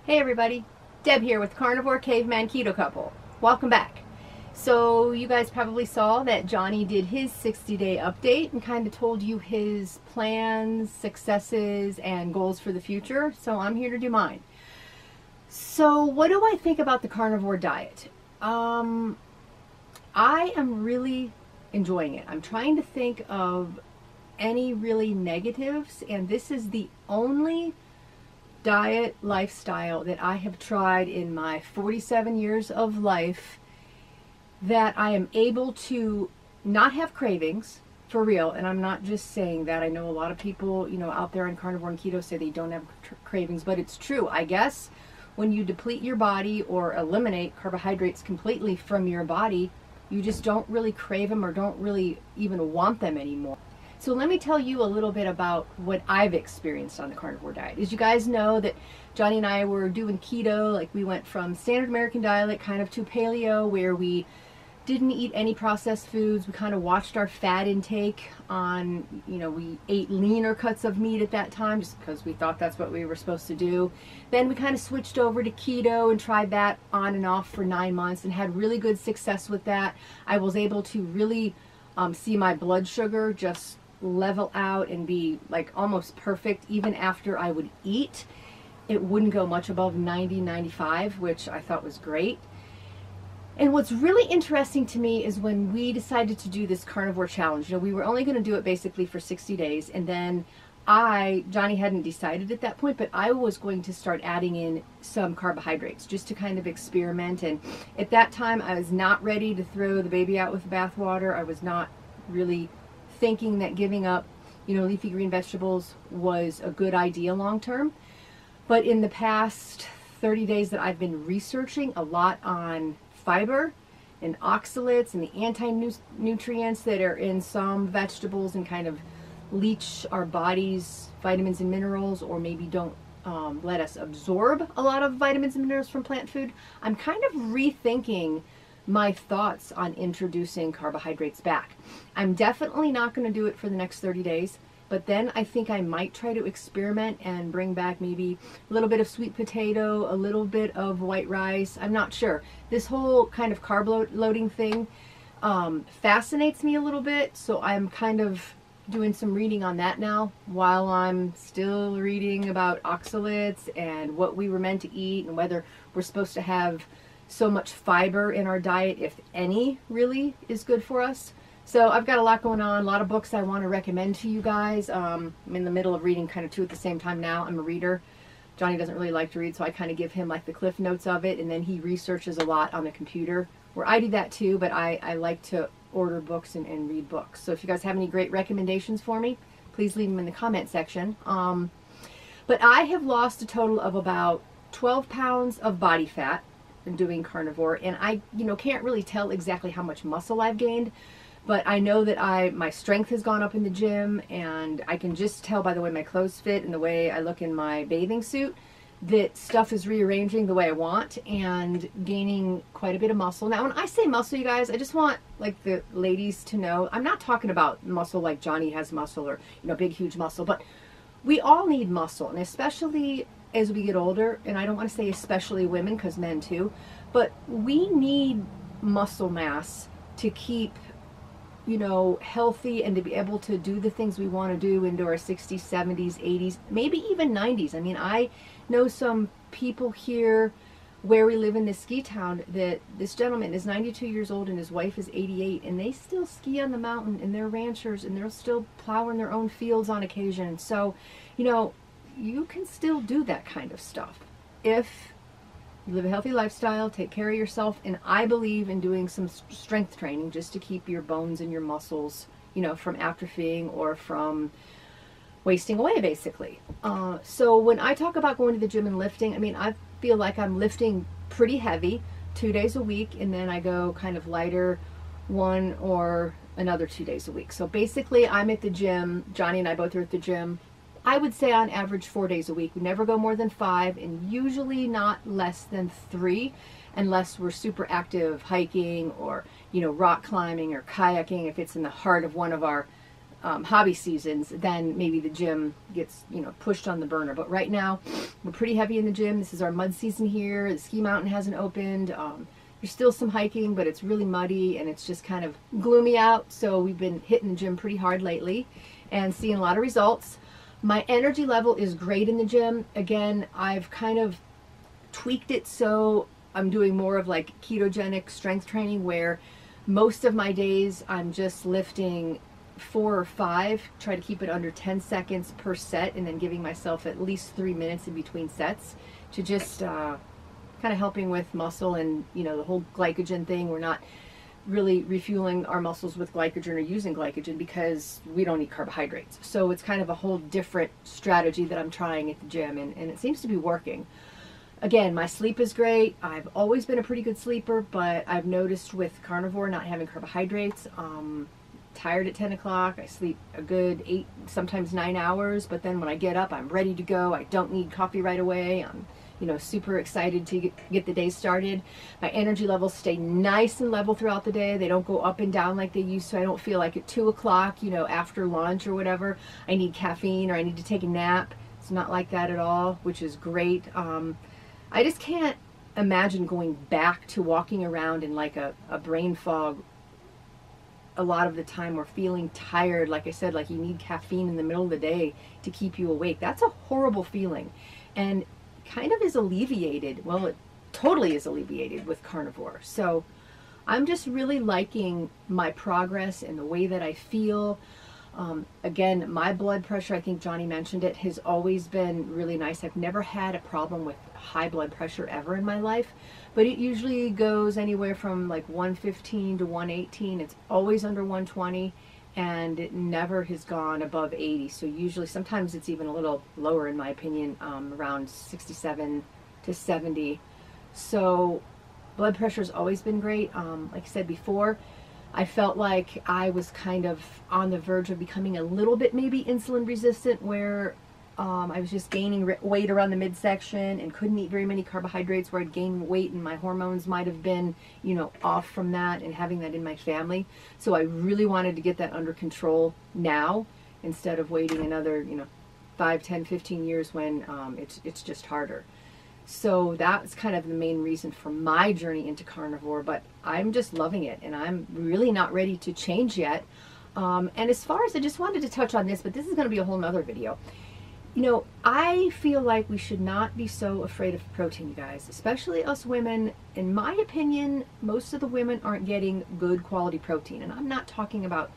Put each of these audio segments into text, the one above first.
Hey everybody, Deb here with Carnivore Caveman Keto Couple. Welcome back. So you guys probably saw that Johnny did his 60-day update and kind of told you his plans, successes, and goals for the future. So I'm here to do mine. So what do I think about the carnivore diet? I am really enjoying it. I'm trying to think of any really negatives, and this is the only diet lifestyle that I have tried in my 47 years of life that I am able to not have cravings for real. And I'm not just saying that. I know a lot of people, out there on carnivore and keto say they don't have cravings, but it's true. I guess when you deplete your body or eliminate carbohydrates completely from your body, you just don't really crave them or don't really even want them anymore. So let me tell you a little bit about what I've experienced on the carnivore diet. As you guys know, that Johnny and I were doing keto, like we went from standard American diet kind of to paleo, where we didn't eat any processed foods. We kind of watched our fat intake on, we ate leaner cuts of meat at that time just because we thought that's what we were supposed to do. Then we kind of switched over to keto and tried that on and off for 9 months and had really good success with that. I was able to really see my blood sugar just level out and be like almost perfect. Even after I would eat, it wouldn't go much above 90, 95, which I thought was great. And what's really interesting to me is when we decided to do this carnivore challenge, we were only going to do it basically for 60 days. And then Johnny hadn't decided at that point, but I was going to start adding in some carbohydrates just to kind of experiment. And at that time, I was not ready to throw the baby out with the bathwater. I was not really thinking that giving up, leafy green vegetables was a good idea long term. But in the past 30 days that I've been researching a lot on fiber and oxalates and the anti-nutrients that are in some vegetables and kind of leach our body's vitamins and minerals, or maybe don't let us absorb a lot of vitamins and minerals from plant food, I'm kind of rethinking my thoughts on introducing carbohydrates back. I'm definitely not going to do it for the next 30 days, but then I think I might try to experiment and bring back maybe a little bit of sweet potato, a little bit of white rice. I'm not sure. This whole kind of carb loading thing fascinates me a little bit, so I'm kind of doing some reading on that now while I'm still reading about oxalates and what we were meant to eat and whether we're supposed to have so much fiber in our diet, if any, really is good for us. So I've got a lot going on, a lot of books I want to recommend to you guys. I'm in the middle of reading kind of two at the same time now. I'm a reader. Johnny doesn't really like to read, so I kind of give him like the cliff notes of it, and then he researches a lot on the computer, where I do that too, but I like to order books and read books. So if you guys have any great recommendations for me, please leave them in the comment section. But I have lost a total of about 12 pounds of body fat in doing carnivore, and I can't really tell exactly how much muscle I've gained, but I know that my strength has gone up in the gym, and I can just tell by the way my clothes fit and the way I look in my bathing suit that stuff is rearranging the way I want and gaining quite a bit of muscle. Now when I say muscle, you guys, I just want like the ladies to know, I'm not talking about muscle like Johnny has muscle or big huge muscle, but we all need muscle, and especially as we get older, and I don't want to say especially women because men too, but we need muscle mass to keep healthy and to be able to do the things we want to do into our 60s, 70s, 80s, maybe even 90s. I mean, I know some people here where we live in this ski town that this gentleman is 92 years old and his wife is 88, and they still ski on the mountain, and they're ranchers, and they're still plowing their own fields on occasion. So, you can still do that kind of stuff if you live a healthy lifestyle, take care of yourself, and I believe in doing some strength training just to keep your bones and your muscles, from atrophying or from wasting away, basically. So when I talk about going to the gym and lifting, I mean, I feel like I'm lifting pretty heavy 2 days a week, and then I go kind of lighter one or another 2 days a week. So basically, I'm at the gym. Johnny and I both are at the gym. I would say on average 4 days a week. We never go more than 5, and usually not less than 3, unless we're super active hiking or rock climbing or kayaking, if it's in the heart of one of our hobby seasons, then maybe the gym gets, you know, pushed on the burner. But right now, we're pretty heavy in the gym. This is our mud season here. The ski mountain hasn't opened. There's still some hiking, but it's really muddy and it's just kind of gloomy out. So we've been hitting the gym pretty hard lately and seeing a lot of results. My energy level is great in the gym. Again, I've kind of tweaked it so I'm doing more of like ketogenic strength training, where most of my days I'm just lifting 4 or 5, try to keep it under 10 seconds per set, and then giving myself at least 3 minutes in between sets to just kind of helping with muscle and, you know, the whole glycogen thing. We're not really refueling our muscles with glycogen or using glycogen because we don't eat carbohydrates. So it's kind of a whole different strategy that I'm trying at the gym, and it seems to be working. Again, my sleep is great. I've always been a pretty good sleeper, but I've noticed with Carnivore not having carbohydrates, tired at 10 o'clock. I sleep a good 8, sometimes 9 hours, but then when I get up, I'm ready to go. I don't need coffee right away. I'm, you know, super excited to get the day started. My energy levels stay nice and level throughout the day. They don't go up and down like they used to. I don't feel like at 2 o'clock, you know, after lunch or whatever, I need caffeine or I need to take a nap. It's not like that at all, which is great. I just can't imagine going back to walking around in like a brain fog a lot of the time, or feeling tired, like I said, like you need caffeine in the middle of the day to keep you awake. That's a horrible feeling, and kind of is alleviated. Well, it totally is alleviated with Carnivore. So I'm just really liking my progress and the way that I feel. Again, my blood pressure, I think Johnny mentioned it, has always been really nice. I've never had a problem with high blood pressure ever in my life, but it usually goes anywhere from like 115 to 118. It's always under 120, and it never has gone above 80. So usually, sometimes it's even a little lower in my opinion, around 67 to 70. So blood pressure has always been great. Like I said before, I felt like I was kind of on the verge of becoming a little bit maybe insulin resistant, where I was just gaining weight around the midsection and couldn't eat very many carbohydrates, where I'd gain weight and my hormones might have been, you know, off from that and having that in my family. So I really wanted to get that under control now, instead of waiting another, you know, 5, 10, 15 years when it's just harder. So that's kind of the main reason for my journey into Carnivore, but I'm just loving it, and I'm really not ready to change yet. And as far as, I just wanted to touch on this, but this is going to be a whole nother video. You know, I feel like we should not be so afraid of protein, you guys, especially us women. In my opinion, most of the women aren't getting good quality protein, and I'm not talking about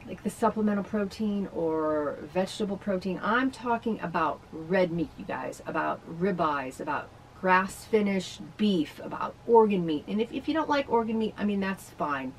like the supplemental protein or vegetable protein. I'm talking about red meat, you guys, about ribeyes, about grass-finished beef, about organ meat. And if you don't like organ meat, I mean, that's fine.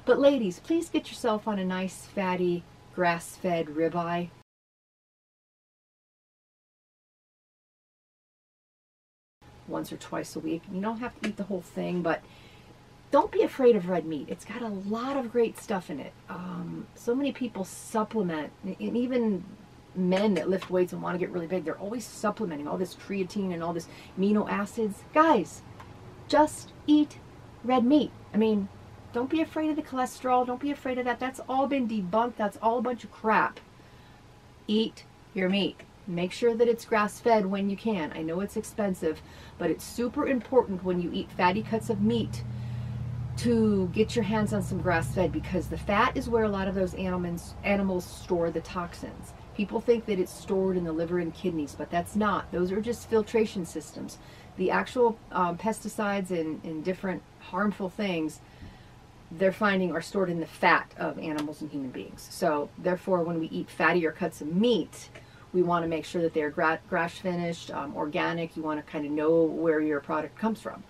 But ladies, please get yourself on a nice, fatty, grass-fed ribeye. Once or twice a week. You don't have to eat the whole thing, but don't be afraid of red meat. It's got a lot of great stuff in it. So many people supplement, and even men that lift weights and want to get really big, they're always supplementing all this creatine and all this amino acids. Guys, just eat red meat. I mean, don't be afraid of the cholesterol. Don't be afraid of that. That's all been debunked. That's all a bunch of crap. Eat your meat. Make sure that it's grass-fed when you can. I know it's expensive, but it's super important when you eat fatty cuts of meat to get your hands on some grass-fed, because the fat is where a lot of those animals store the toxins. People think that it's stored in the liver and kidneys, but that's not. Those are just filtration systems. The actual pesticides and different harmful things they're finding are stored in the fat of animals and human beings. So therefore, when we eat fattier cuts of meat, we want to make sure that they're grass finished, organic. You want to kind of know where your product comes from.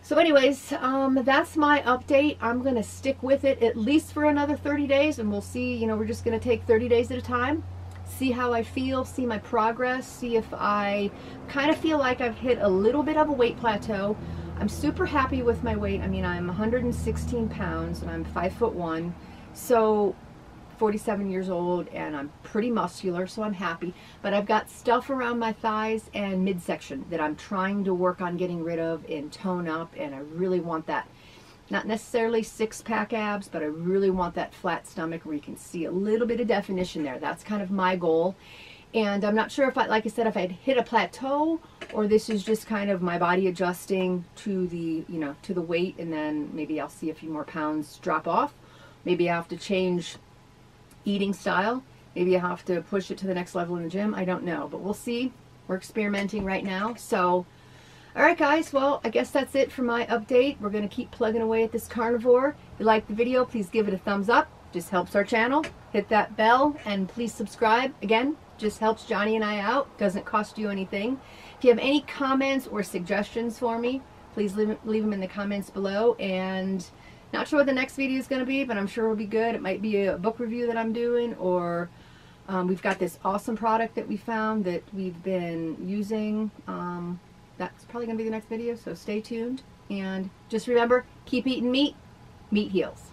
So anyways, that's my update. I'm going to stick with it at least for another 30 days, and we'll see. You know, we're just going to take 30 days at a time, see how I feel, see my progress, see if I kind of feel like I've hit a little bit of a weight plateau. I'm super happy with my weight. I mean, I'm 116 pounds, and I'm 5'1", so 47 years old, and I'm pretty muscular, so I'm happy. But I've got stuff around my thighs and midsection that I'm trying to work on getting rid of and tone up, and I really want that Not necessarily 6-pack abs, but I really want that flat stomach where you can see a little bit of definition there. That's kind of my goal. And I'm not sure if like I said, if I'd hit a plateau, or this is just kind of my body adjusting to the, to the weight, and then maybe I'll see a few more pounds drop off. Maybe I have to change eating style. Maybe I have to push it to the next level in the gym. I don't know, but we'll see. We're experimenting right now. So, all right, guys. Well, I guess that's it for my update. We're going to keep plugging away at this carnivore. If you like the video, please give it a thumbs up. Just helps our channel. Hit that bell and please subscribe. Again, just helps Johnny and I out. Doesn't cost you anything. If you have any comments or suggestions for me, please leave them in the comments below. And not sure what the next video is going to be, but I'm sure it'll be good. It might be a book review that I'm doing, or we've got this awesome product that we found that we've been using. That's probably going to be the next video, so stay tuned. And just remember, keep eating meat. Meat heals.